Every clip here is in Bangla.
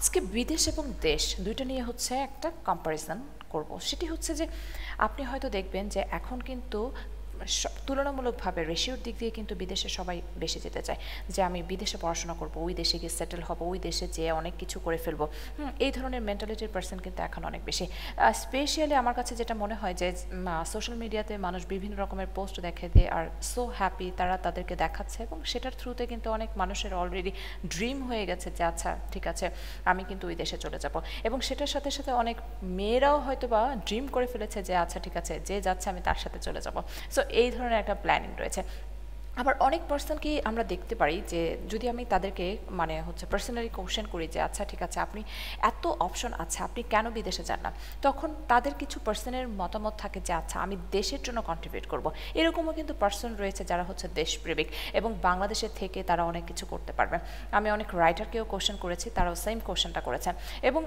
আজকে বিদেশ এবং দেশ দুইটা নিয়ে হচ্ছে একটা কম্প্যারিজন করব। সেটি হচ্ছে যে আপনি হয়তো দেখবেন যে এখন কিন্তু তুলনামূলকভাবে রেশিওর দিক দিয়ে কিন্তু বিদেশে সবাই বেশি যেতে চায়, যে আমি বিদেশে পড়াশোনা করব, ওই দেশে গিয়ে সেটেল হব, ওই দেশে যেয়ে অনেক কিছু করে ফেলবো। এই ধরনের মেন্টালিটির পার্সন কিন্তু এখন অনেক বেশি। স্পেশালি আমার কাছে যেটা মনে হয় যে সোশ্যাল মিডিয়াতে মানুষ বিভিন্ন রকমের পোস্ট দেখে, দে আর সো হ্যাপি, তারা তাদেরকে দেখাচ্ছে এবং সেটার থ্রুতে কিন্তু অনেক মানুষের অলরেডি ড্রিম হয়ে গেছে যে আচ্ছা ঠিক আছে আমি কিন্তু ওই দেশে চলে যাব। এবং সেটার সাথে সাথে অনেক মেয়েরাও হয়তো বা ড্রিম করে ফেলেছে যে আচ্ছা ঠিক আছে যে যাচ্ছে আমি তার সাথে চলে যাব। সো এই ধরনের একটা প্ল্যানিং রয়েছে। আবার অনেক পার্সনকে আমরা দেখতে পারি যে যদি আমি তাদেরকে মানে হচ্ছে পার্সোনালি কোশ্চেন করি যে আচ্ছা ঠিক আছে আপনি এত অপশন আছে আপনি কেন বিদেশে যান না, তখন তাদের কিছু পার্সনের মতামত থাকে যে আচ্ছা আমি দেশের জন্য কন্ট্রিবিউট করব। এরকমও কিন্তু পার্সন রয়েছে যারা হচ্ছে দেশপ্রেমিক এবং বাংলাদেশের থেকে তারা অনেক কিছু করতে পারবে। আমি অনেক রাইটারকেও কোশ্চেন করেছি, তারাও সেম কোশ্চেনটা করেছেন। এবং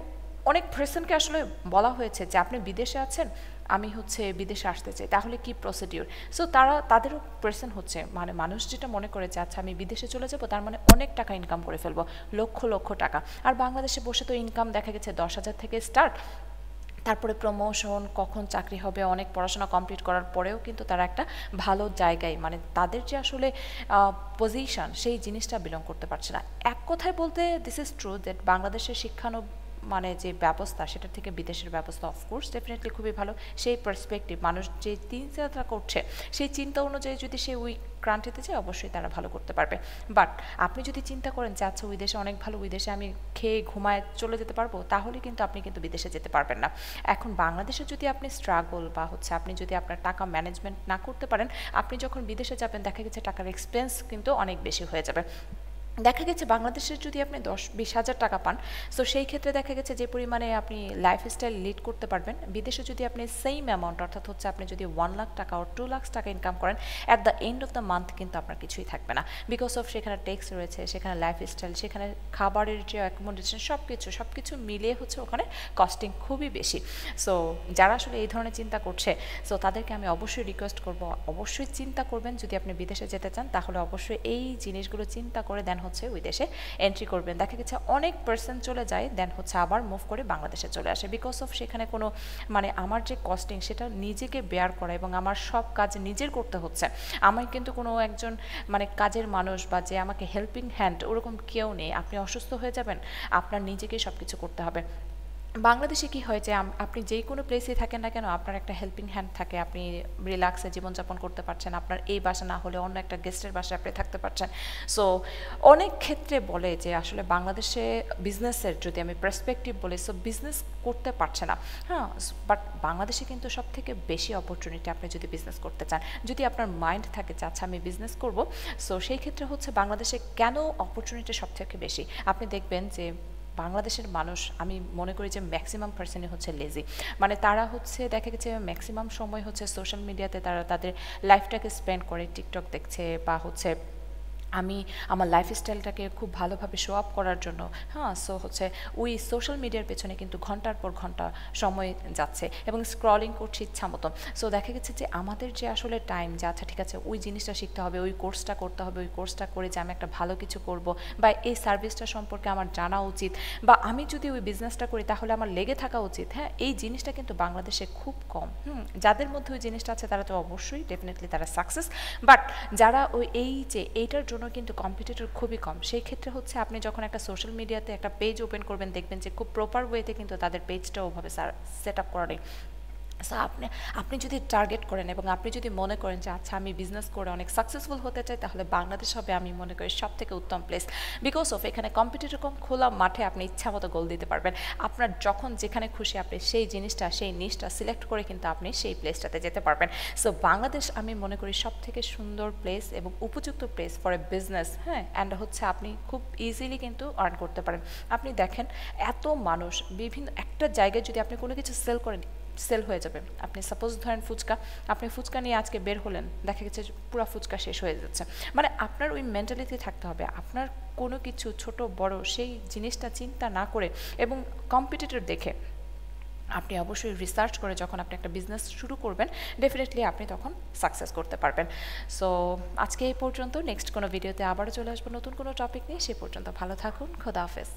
অনেক পার্সনকে আসলে বলা হয়েছে যে আপনি বিদেশে আছেন, আমি হচ্ছে বিদেশে আসতে চাই, তাহলে কি প্রসিডিউর। সো তাদেরও পার্সন হচ্ছে মানে মানুষ যেটা মনে করে যে আচ্ছা আমি বিদেশে চলে যাব তার মানে অনেক টাকা ইনকাম করে ফেলবো, লক্ষ লক্ষ টাকা। আর বাংলাদেশে বসে তো ইনকাম দেখা গেছে 10,000 থেকে স্টার্ট, তারপরে প্রমোশন, কখন চাকরি হবে, অনেক পড়াশোনা কমপ্লিট করার পরেও কিন্তু তারা একটা ভালো জায়গায় মানে তাদের যে আসলে পজিশন সেই জিনিসটা বিলং করতে পারছে না। এক কথায় বলতে দিস ইজ ট্রু দ্যাট বাংলাদেশের মানে যে ব্যবস্থা সেটার থেকে বিদেশের ব্যবস্থা অফকোর্স ডেফিনেটলি খুবই ভালো। সেই পার্সপেক্টিভ মানুষ যে চিন্তাটা করছে সেই চিন্তা অনুযায়ী যদি সে ওই ক্রান্তিতে যায় অবশ্যই তারা ভালো করতে পারবে। বাট আপনি যদি চিন্তা করেন যে আচ্ছা ওই দেশে অনেক ভালো, ওই দেশে আমি খেয়ে ঘুমায় চলে যেতে পারবো, তাহলে কিন্তু আপনি কিন্তু বিদেশে যেতে পারবেন না। এখন বাংলাদেশে যদি আপনি স্ট্রাগল বা হচ্ছে আপনি যদি আপনার টাকা ম্যানেজমেন্ট না করতে পারেন, আপনি যখন বিদেশে যাবেন দেখা গেছে টাকার এক্সপেন্স কিন্তু অনেক বেশি হয়ে যাবে। দেখা গেছে বাংলাদেশের যদি আপনি 10-20 হাজার টাকা পান, সো সেই ক্ষেত্রে দেখা গেছে যে পরিমাণে আপনি লাইফস্টাইল লিড করতে পারবেন, বিদেশে যদি আপনি সেম অ্যামাউন্ট অর্থাৎ হচ্ছে আপনি যদি 1 লাখ টাকা ও 2 লাখ টাকা ইনকাম করেন, at the end of the month কিন্তু আপনার কিছুই থাকবে না। বিকজ অফ সেখানে ট্যাক্স রয়েছে, সেখানে লাইফস্টাইল, সেখানে খাবারের যে অ্যাকোমোডেশন সব কিছু মিলিয়ে হচ্ছে ওখানে কস্টিং খুবই বেশি। সো যারা আসলে এই ধরনের চিন্তা করছে, সো তাদেরকে আমি অবশ্যই রিকোয়েস্ট করব অবশ্যই চিন্তা করবেন, যদি আপনি বিদেশে যেতে চান তাহলে অবশ্যই এই জিনিসগুলো চিন্তা করে দেন হচ্ছে ওই দেশে এন্ট্রি করবেন। দেখা গেছে অনেক পার্সন চলে যায় দেন হচ্ছে আবার মুভ করে বাংলাদেশে চলে আসে, বিকজ অফ সেখানে কোনো মানে আমার যে কস্টিং সেটা নিজেকে বেয়ার করা এবং আমার সব কাজ নিজের করতে হচ্ছে। আমার কিন্তু কোনো একজন মানে কাজের মানুষ বা যে আমাকে হেল্পিং হ্যান্ড ওরকম কেউ নেই। আপনি অসুস্থ হয়ে যাবেন, আপনার নিজেকেই সব কিছু করতে হবে। বাংলাদেশে কি হয় যে আপনি যেই কোনো প্লেসে থাকেন না কেন আপনার একটা হেল্পিং হ্যান্ড থাকে, আপনি রিল্যাক্সে জীবনযাপন করতে পারছেন, আপনার এই বাসা না হলে অন্য একটা গেস্টের বাসায় আপনি থাকতে পারছেন। সো অনেক ক্ষেত্রে বলে যে আসলে বাংলাদেশে বিজনেসের যদি আমি পার্সপেক্টিভ বলি, সো বিজনেস করতে পারছে না। হ্যাঁ, বাট বাংলাদেশে কিন্তু সব থেকে বেশি অপরচুনিটি আপনি যদি বিজনেস করতে চান, যদি আপনার মাইন্ড থাকে যে আচ্ছা আমি বিজনেস করব, সো সেই ক্ষেত্রে হচ্ছে বাংলাদেশে কেন অপরচুনিটি সব থেকে বেশি। আপনি দেখবেন যে বাংলাদেশের মানুষ আমি মনে করি যে ম্যাক্সিমাম পার্সনই হচ্ছে লেজি, মানে তারা হচ্ছে দেখা গেছে ম্যাক্সিমাম সময় হচ্ছে সোশ্যাল মিডিয়াতে তারা তাদের লাইফটাকে স্পেন্ড করে, টিকটক দেখছে বা হচ্ছে আমি আমার লাইফস্টাইলটাকে খুব ভালোভাবে শো আপ করার জন্য, হ্যাঁ, সো হচ্ছে ওই সোশ্যাল মিডিয়ার পেছনে কিন্তু ঘন্টার পর ঘন্টা সময় যাচ্ছে এবং স্ক্রলিং করছি ইচ্ছা মতো। সো দেখা গেছে যে আমাদের যে আসলে টাইম যে আচ্ছা ঠিক আছে ওই জিনিসটা শিখতে হবে, ওই কোর্সটা করতে হবে, ওই কোর্সটা করে যে আমি একটা ভালো কিছু করব বা এই সার্ভিসটা সম্পর্কে আমার জানা উচিত, বা আমি যদি ওই বিজনেসটা করি তাহলে আমার লেগে থাকা উচিত, হ্যাঁ, এই জিনিসটা কিন্তু বাংলাদেশে খুব কম। যাদের মধ্যে ওই জিনিসটা আছে তারা তো অবশ্যই ডেফিনেটলি তারা সাকসেস, বাট যারা ওই এই যে এইটার জন্য কিন্তু কম্পিটিটর খুবই কম। সেই ক্ষেত্রে হচ্ছে আপনি যখন একটা সোশ্যাল মিডিয়াতে একটা পেজ ওপেন করবেন দেখবেন যে খুব প্রপার ওয়েতে কিন্তু তাদের পেজটা ওভাবে সেট আপ করা নেই। সো আপনি যদি টার্গেট করেন এবং আপনি যদি মনে করেন যে আচ্ছা আমি বিজনেস করে অনেক সাকসেসফুল হতে চাই, তাহলে বাংলাদেশ হবে আমি মনে করি সব থেকে উত্তম প্লেস। বিকজ অফ এখানে কম্পিটিটর কম, খোলা মাঠে আপনি ইচ্ছা মতো গোল দিতে পারবেন। আপনার যখন যেখানে খুশি আপনি সেই জিনিসটা সেই নিশটা সিলেক্ট করে কিন্তু আপনি সেই প্লেসটাতে যেতে পারবেন। সো বাংলাদেশ আমি মনে করি সব থেকে সুন্দর প্লেস এবং উপযুক্ত প্লেস ফর এ বিজনেস, হ্যাঁ, অ্যান্ড হচ্ছে আপনি খুব ইজিলি কিন্তু আর্ন করতে পারেন। আপনি দেখেন এত মানুষ বিভিন্ন একটা জায়গায় যদি আপনি কোনো কিছু সেল হয়ে যাবে। আপনি সাপোজ ধরেন ফুচকা, আপনি ফুচকা নিয়ে আজকে বের হলেন, দেখা গেছে পুরো ফুচকা শেষ হয়ে যাচ্ছে। মানে আপনার ওই মেন্টালিটি থাকতে হবে, আপনার কোনো কিছু ছোট বড় সেই জিনিসটা চিন্তা না করে এবং কম্পিটিটর দেখে আপনি অবশ্যই রিসার্চ করে যখন আপনি একটা বিজনেস শুরু করবেন ডেফিনেটলি আপনি তখন সাকসেস করতে পারবেন। সো আজকে এই পর্যন্ত, নেক্সট কোনো ভিডিওতে আবারও চলে আসবো নতুন কোনো টপিক নিয়ে। সে পর্যন্ত ভালো থাকুন, খোদা হাফেজ।